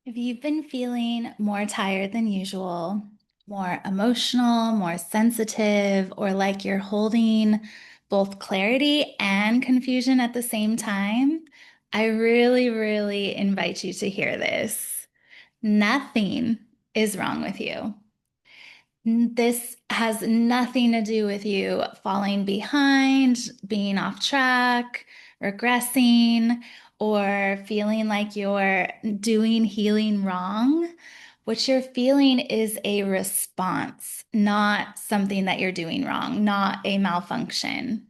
If you've been feeling more tired than usual, more emotional, more sensitive, or like you're holding both clarity and confusion at the same time, I really, really invite you to hear this. Nothing is wrong with you. This has nothing to do with you falling behind, being off track, regressing, or feeling like you're doing healing wrong. What you're feeling is a response, not something that you're doing wrong, not a malfunction.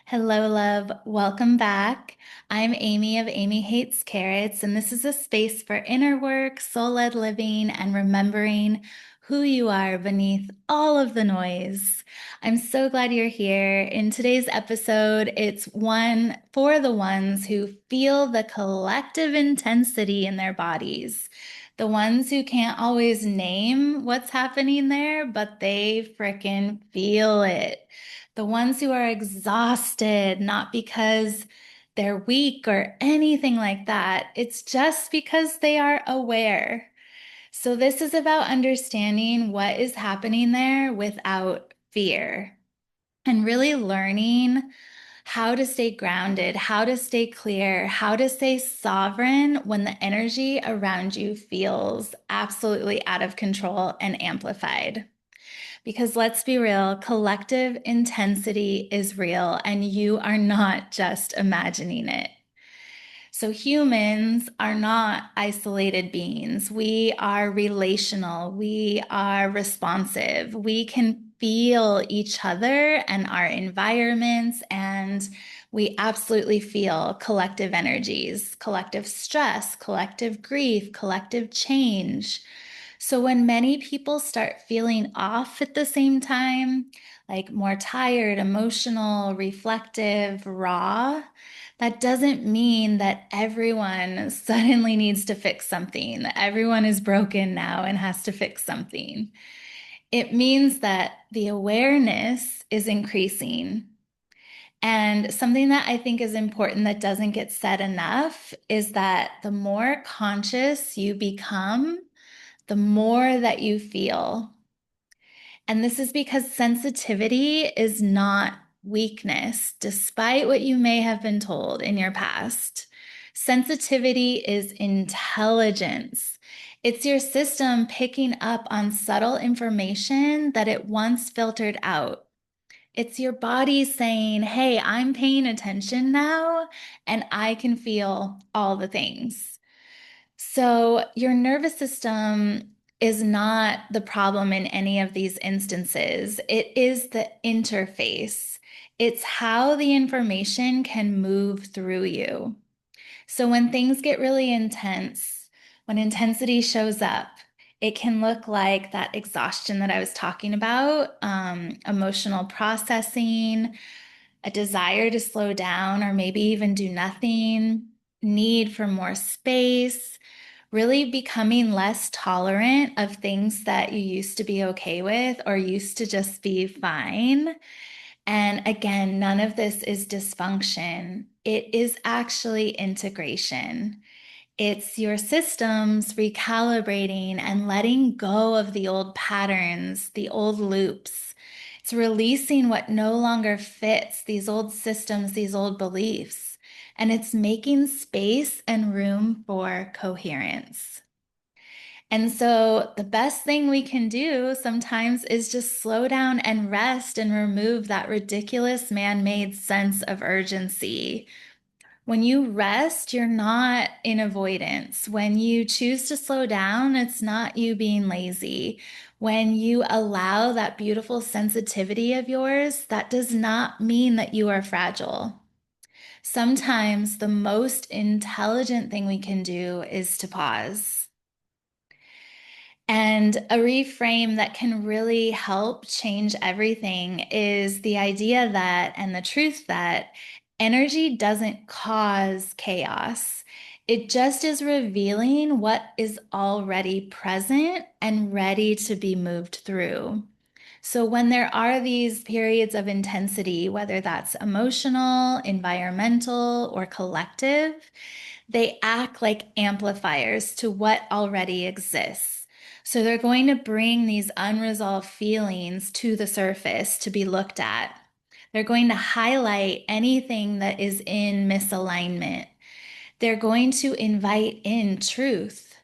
Hello, love. Welcome back. I'm Amy of Amy Hates Carrots, and this is a space for inner work, soul-led living, and remembering who you are beneath all of the noise. I'm so glad you're here. In today's episode, it's one for the ones who feel the collective intensity in their bodies. The ones who can't always name what's happening there, but they frickin' feel it. The ones who are exhausted, not because they're weak or anything like that. It's just because they are aware. So, this is about understanding what is happening there without fear and really learning how to stay grounded, how to stay clear, how to stay sovereign when the energy around you feels absolutely out of control and amplified. Because let's be real, collective intensity is real, and you are not just imagining it. So, humans are not isolated beings. We are relational. We are responsive. We can feel each other and our environments, and we absolutely feel collective energies, collective stress, collective grief, collective change. So when many people start feeling off at the same time, like more tired, emotional, reflective, raw, that doesn't mean that everyone suddenly needs to fix something, that everyone is broken now and has to fix something. It means that the awareness is increasing. And something that I think is important that doesn't get said enough is that the more conscious you become, the more that you feel. And this is because sensitivity is not weakness, despite what you may have been told in your past. Sensitivity is intelligence. It's your system picking up on subtle information that it once filtered out. It's your body saying, hey, I'm paying attention now, and I can feel all the things. So, your nervous system is not the problem in any of these instances. It is the interface. It's how the information can move through you. So, when things get really intense, when intensity shows up, it can look like that exhaustion that I was talking about, emotional processing, a desire to slow down or maybe even do nothing, need for more space, really becoming less tolerant of things that you used to be okay with or used to just be fine. And again, none of this is dysfunction. It is actually integration. It's your systems recalibrating and letting go of the old patterns, the old loops. It's releasing what no longer fits, these old systems, these old beliefs. And it's making space and room for coherence. And so, the best thing we can do sometimes is just slow down and rest and remove that ridiculous man made sense of urgency. When you rest, you're not in avoidance. When you choose to slow down, it's not you being lazy. When you allow that beautiful sensitivity of yours, that does not mean that you are fragile. Sometimes the most intelligent thing we can do is to pause. And a reframe that can really help change everything is the idea that, and the truth that energy doesn't cause chaos. It just is revealing what is already present and ready to be moved through. So, when there are these periods of intensity, whether that's emotional, environmental, or collective, they act like amplifiers to what already exists. So they're going to bring these unresolved feelings to the surface to be looked at. They're going to highlight anything that is in misalignment. They're going to invite in truth.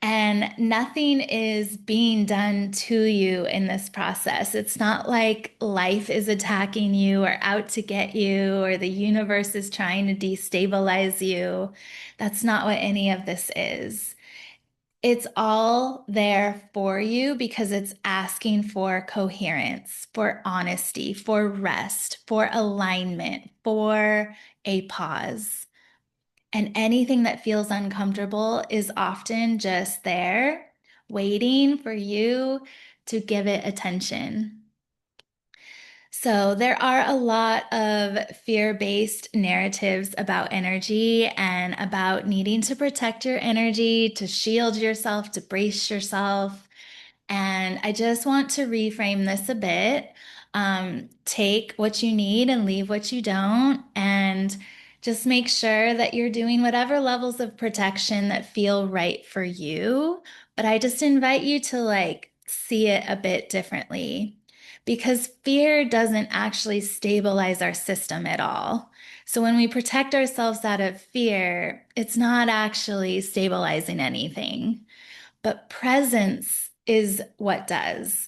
And nothing is being done to you in this process. It's not like life is attacking you or out to get you or the universe is trying to destabilize you. That's not what any of this is. It's all there for you because it's asking for coherence, for honesty, for rest, for alignment, for a pause. And anything that feels uncomfortable is often just there, waiting for you to give it attention. So, there are a lot of fear-based narratives about energy and about needing to protect your energy, to shield yourself, to brace yourself. And I just want to reframe this a bit. Take what you need and leave what you don't. And just make sure that you're doing whatever levels of protection that feel right for you. But I just invite you to like see it a bit differently because fear doesn't actually stabilize our system at all. So when we protect ourselves out of fear, it's not actually stabilizing anything, but presence is what does.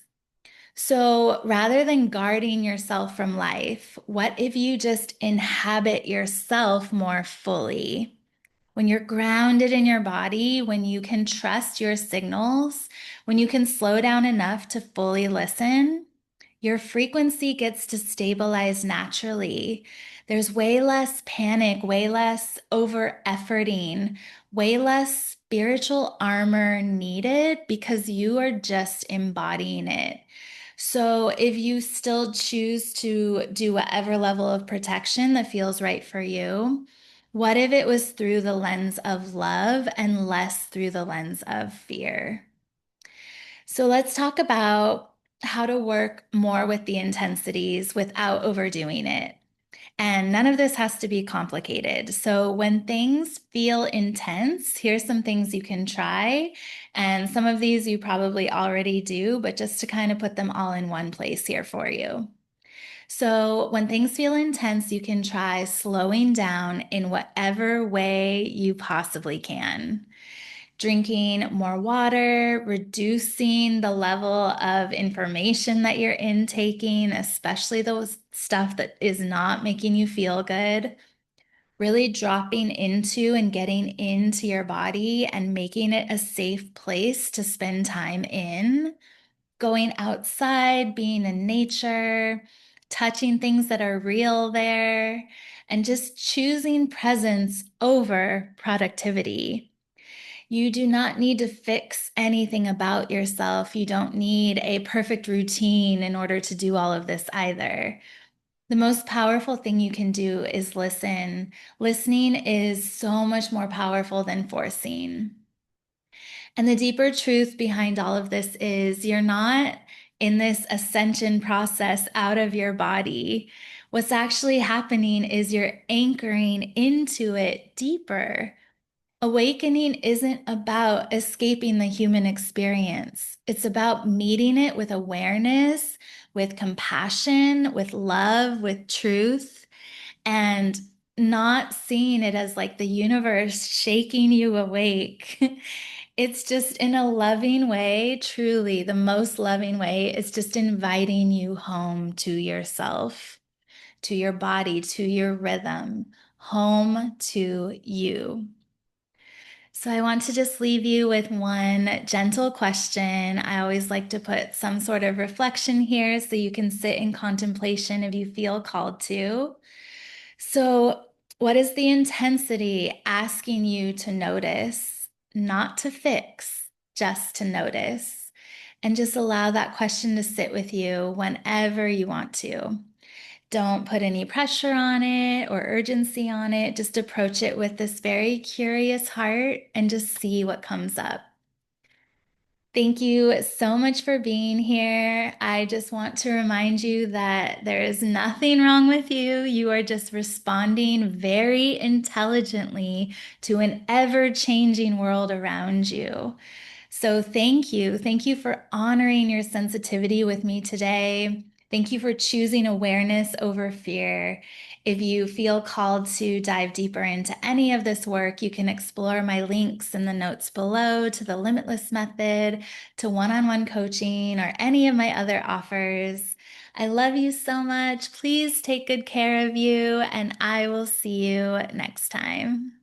So rather than guarding yourself from life, what if you just inhabit yourself more fully? When you're grounded in your body, when you can trust your signals, when you can slow down enough to fully listen, your frequency gets to stabilize naturally. There's way less panic, way less over efforting, way less spiritual armor needed because you are just embodying it. So, if you still choose to do whatever level of protection that feels right for you, what if it was through the lens of love and less through the lens of fear? So let's talk about how to work more with the intensities without overdoing it. And none of this has to be complicated. So when things feel intense, here's some things you can try. And some of these you probably already do, but just to kind of put them all in one place here for you. So when things feel intense, you can try slowing down in whatever way you possibly can, drinking more water, reducing the level of information that you're intaking, especially those stuff that is not making you feel good. Really dropping into and getting into your body and making it a safe place to spend time in. Going outside, being in nature, touching things that are real there, and just choosing presence over productivity. You do not need to fix anything about yourself. You don't need a perfect routine in order to do all of this either. The most powerful thing you can do is listen. Listening is so much more powerful than forcing. And the deeper truth behind all of this is you're not in this ascension process out of your body. What's actually happening is you're anchoring into it deeper. Awakening isn't about escaping the human experience. It's about meeting it with awareness, with compassion, with love, with truth, and not seeing it as like the universe shaking you awake. It's just in a loving way, truly, the most loving way. It's just inviting you home to yourself, to your body, to your rhythm, home to you. So I want to just leave you with one gentle question. I always like to put some sort of reflection here so you can sit in contemplation if you feel called to. So, what is the intensity asking you to notice, not to fix, just to notice? And just allow that question to sit with you whenever you want to. Don't put any pressure on it or urgency on it. Just approach it with this very curious heart and just see what comes up. Thank you so much for being here. I just want to remind you that there is nothing wrong with you. You are just responding very intelligently to an ever-changing world around you. So thank you. Thank you for honoring your sensitivity with me today. Thank you for choosing awareness over fear. If you feel called to dive deeper into any of this work, you can explore my links in the notes below to the Limitless Method, to one-on-one coaching, or any of my other offers. I love you so much. Please take good care of you, and I will see you next time.